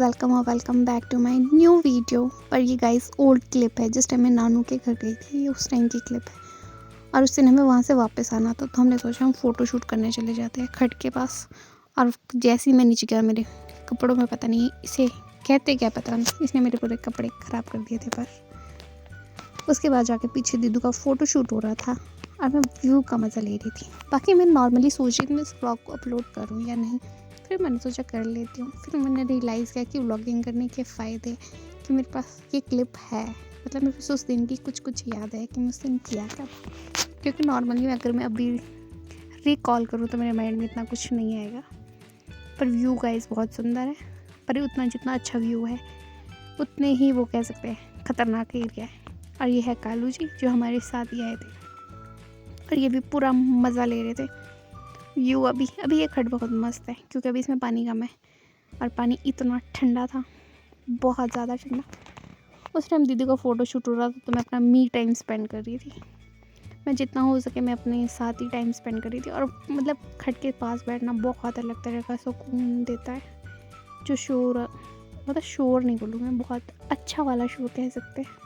Welcome और welcome back to my new video. पर ये गाइस ओल्ड क्लिप है, जिस टाइम मैं नानू के घर गई थी, ये उस टाइम की क्लिप है। और उस दिन हमें वहाँ से वापस आना था, तो हमने सोचा हम फ़ोटो शूट करने चले जाते हैं खट के पास। और जैसे ही मैं नीचे गया, मेरे कपड़ों में पता नहीं इसे कहते क्या, पता नहीं, इसने मेरे पूरे कपड़े ख़राब कर दिए थे। पर उसके बाद जाके पीछे दीदू का फ़ोटो शूट हो रहा था और मैं व्यू का मज़ा ले रही थी। बाकी मैं नॉर्मली सोच रही थी मैं इस व्लॉग को अपलोड करूँ या नहीं, फिर मैंने सोचा कर लेती हूँ। फिर मैंने रियलाइज़ किया कि व्लॉगिंग करने के फ़ायदे, कि मेरे पास ये क्लिप है, मतलब मेरे पास उस दिन की कुछ याद है कि मैं उस दिन किया क्या। क्योंकि नॉर्मली अगर मैं अभी रिकॉल करूँ तो मेरे माइंड में इतना कुछ नहीं आएगा। पर व्यू गाइस बहुत सुंदर है, पर उतना जितना अच्छा व्यू है उतने ही वो कह सकते हैं ख़तरनाक एरिया है। और ये है कालू जी जो हमारे साथ ही आए थे, और ये भी पूरा मज़ा ले रहे थे। व्यू अभी ये खट बहुत मस्त है, क्योंकि अभी इसमें पानी कम है और पानी इतना ठंडा था, बहुत ज़्यादा ठंडा। उस टाइम दीदी का फ़ोटो शूट हो रहा था, तो मैं अपना मी टाइम स्पेंड कर रही थी। मैं जितना हो सके मैं अपने साथ ही टाइम स्पेंड कर रही थी। और मतलब खट के पास बैठना बहुत अलग तरह का सुकून देता है। जो शोर, मतलब शोर नहीं बोलूँ मैं, बहुत अच्छा वाला शोर कह सकते हैं।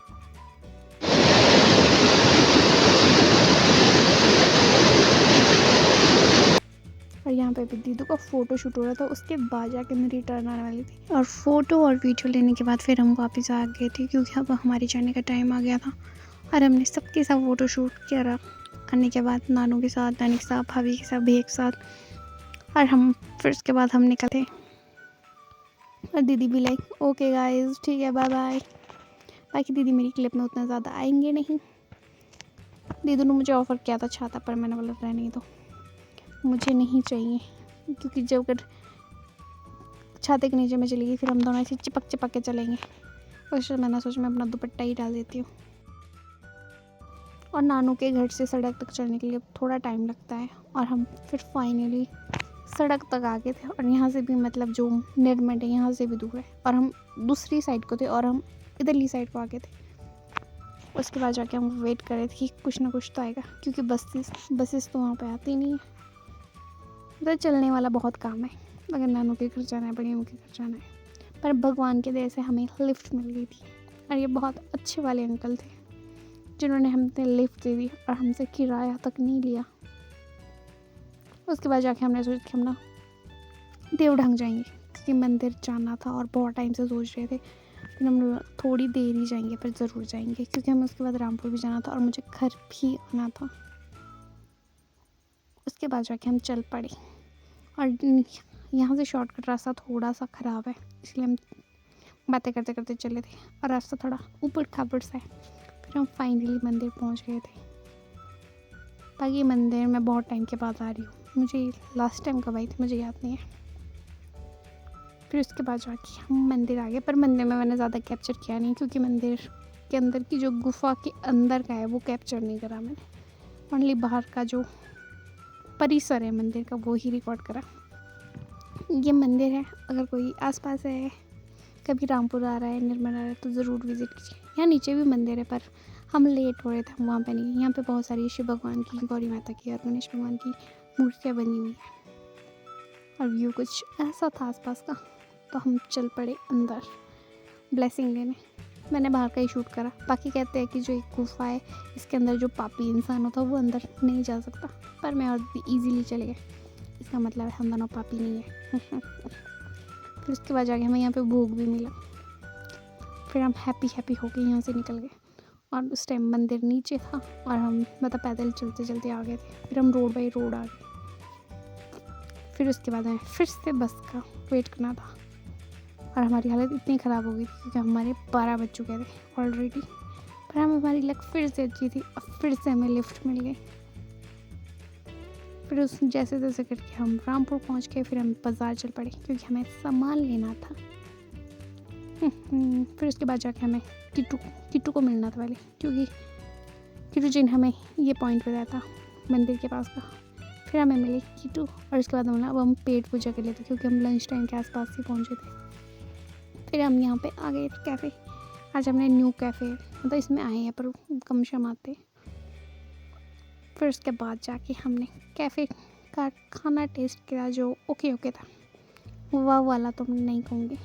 और यहाँ पे भी दीदू का फ़ोटो शूट हो रहा था, उसके बाद जाके मैं रिटर्न आने वाली थी। और फ़ोटो और वीडियो लेने के बाद फिर हम वापस आ गए थे, क्योंकि अब हमारे जाने का टाइम आ गया था। और हमने सबके साथ फ़ोटो शूट किया। आने के बाद नानू के साथ, नानी के साथ, भाभी के साथ, भैया के साथ। और हम फिर उसके बाद हम निकले। और दीदी भी लाइक ओके गाइस, ठीक है, बाय बाय। बाकी दीदी मेरी क्लिप में उतना ज़्यादा आएंगे नहीं। दीदी ने मुझे ऑफ़र किया था छाता, पर मैंने बोला रहने दो, मुझे नहीं चाहिए। क्योंकि जब अगर छाते के नीचे में चली गई, फिर हम दोनों ऐसे चिपक के चलेंगे। उससे मैंने सोचा मैं अपना दुपट्टा ही डाल देती हूँ। और नानू के घर से सड़क तक चलने के लिए थोड़ा टाइम लगता है। और हम फिर फाइनली सड़क तक आ गए थे। और यहाँ से भी मतलब जो निर्मेंट है यहाँ से भी दूर है, और हम दूसरी साइड को थे और हम इधरली साइड को आ गए थे। उसके बाद जाके हम वेट कर रहे थे कि कुछ ना कुछ तो आएगा, क्योंकि बसेस तो वहाँ पे आती नहीं है। उधर चलने वाला बहुत काम है, अगर नानू के घर जाना है, बड़ी मम्मी के घर जाना है। पर भगवान के दया से हमें लिफ्ट मिल गई थी। और ये बहुत अच्छे वाले अंकल थे, जिन्होंने हमें लिफ्ट दे दी और हमसे किराया तक नहीं लिया। उसके बाद जाके हमने सोचा कि हम ना देवढंग जाएंगे, क्योंकि मंदिर जाना था और बहुत टाइम से सोच रहे थे। फिर हम थोड़ी देर ही जाएंगे, पर ज़रूर जाएंगे, क्योंकि हमें उसके बाद रामपुर भी जाना था और मुझे घर भी आना था। उसके बाद जाके हम चल पड़े। और यहाँ से शॉर्टकट रास्ता थोड़ा सा ख़राब है, इसलिए हम बातें करते करते चले थे। और रास्ता थोड़ा ऊपर खाबड़ सा है। फिर हम फाइनली मंदिर पहुँच गए थे। बाकी मंदिर मैं बहुत टाइम के बाद आ रही हूँ, मुझे लास्ट टाइम कब आई थी मुझे याद नहीं है। फिर उसके बाद जाके हम मंदिर आ गए। पर मंदिर में मैंने ज़्यादा कैप्चर किया नहीं, क्योंकि मंदिर के अंदर की जो गुफा के अंदर का है वो कैप्चर नहीं करा मैंने। ओनली बाहर का जो परिसर है मंदिर का, वो ही रिकॉर्ड करा। ये मंदिर है, अगर कोई आसपास है, कभी रामपुर आ रहा है, निर्मल आ रहा है, तो ज़रूर विज़िट कीजिए। यहाँ नीचे भी मंदिर है, पर हम लेट हो रहे थे, हम वहाँ पे नहीं। यहाँ पे बहुत सारी शिव भगवान की, गौरी माता की और गणेश भगवान की मूर्तियाँ बनी हुई हैं। और व्यू कुछ ऐसा था आसपास का, तो हम चल पड़े अंदर ब्लेसिंग लेने। मैंने बाहर का ही शूट करा। बाकी कहते हैं कि जो एक गुफा है, इसके अंदर जो पापी इंसान होता है वो अंदर नहीं जा सकता, पर मैं और भी ईजीली चले गए। इसका मतलब है हम दोनों पापी नहीं है। फिर उसके बाद जाके हमें यहाँ पे भोग भी मिला। फिर हम हैप्पी होके यहाँ से निकल गए। और उस टाइम मंदिर नीचे था और हम मतलब पैदल चलते चलते आ गए थे। फिर हम रोड बाई रोड आ गए। फिर उसके बाद हमें फिर से बस का वेट करना था। और हमारी हालत इतनी ख़राब हो गई थी, क्योंकि हमारे 12 बज चुके थे ऑलरेडी। पर हमारी लक फिर से अच्छी थी, अब फिर से हमें लिफ्ट मिल गई। फिर उस जैसे तैसे करके हम रामपुर पहुंच गए। फिर हम बाज़ार चल पड़े, क्योंकि हमें सामान लेना था। फिर उसके बाद जाके हमें किट्टू को मिलना था पहले, क्योंकि किट्टू जी ने हमें ये पॉइंट बताया था मंदिर के पास का। फिर हमें मिले किट्टू, और उसके बाद बोला अब हम पेट पूजा कर लेते, क्योंकि हम लंच टाइम के आसपास ही पहुँचे थे। फिर हम यहाँ पे आ गए थे कैफ़े। आज हमने न्यू कैफ़े, मतलब इसमें आए हैं पर कम शम आते। फिर उसके बाद जाके हमने कैफ़े का खाना टेस्ट किया, जो ओके था। वाह वाला तो मैं नहीं कहूँगी,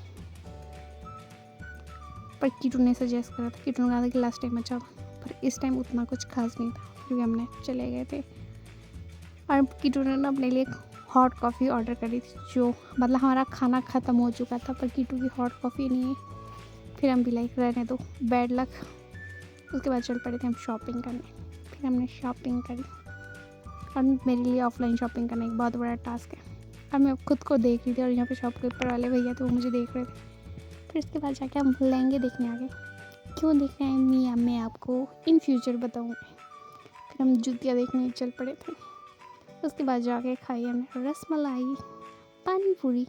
पर कीटू ने सजेस्ट करा था, कीटू ने कहा था कि लास्ट टाइम अच्छा था, पर इस टाइम उतना कुछ खास नहीं था, फिर भी हमने चले गए थे। और कीटू ने ना अपने लिए हॉट कॉफ़ी ऑर्डर करी थी, जो मतलब हमारा खाना ख़त्म हो चुका था, पर कीटू की हॉट कॉफ़ी नहीं है। फिर हम भी लाइक रहने दो, बैड लक। उसके बाद चल पड़े थे हम शॉपिंग करने। फिर हमने शॉपिंग करी, और मेरे लिए ऑफलाइन शॉपिंग करना एक बहुत बड़ा टास्क है, और मैं खुद को देख रही थी और यहाँ पे शॉपकीपर वाले भैया थे वो मुझे देख रहे थे। फिर उसके बाद जाके हम लहंगे देखने आ गए। क्यों देखने आए मियाँ, मैं आपको इन फ्यूचर बताऊँगी। फिर हम जूतियाँ देखने चल पड़े थे। उसके बाद जाके खाई हमने रसमलाई, पानी पूरी,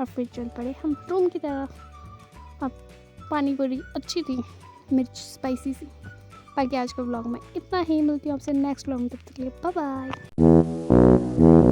और फिर चल पड़े हम रूम की तरफ। अब पानी पूरी अच्छी थी, मिर्च स्पाइसी सी। बाकी आज के व्लॉग में इतना ही, मिलती हूँ आपसे नेक्स्ट व्लॉग में, तब तक के लिए बाय बाय।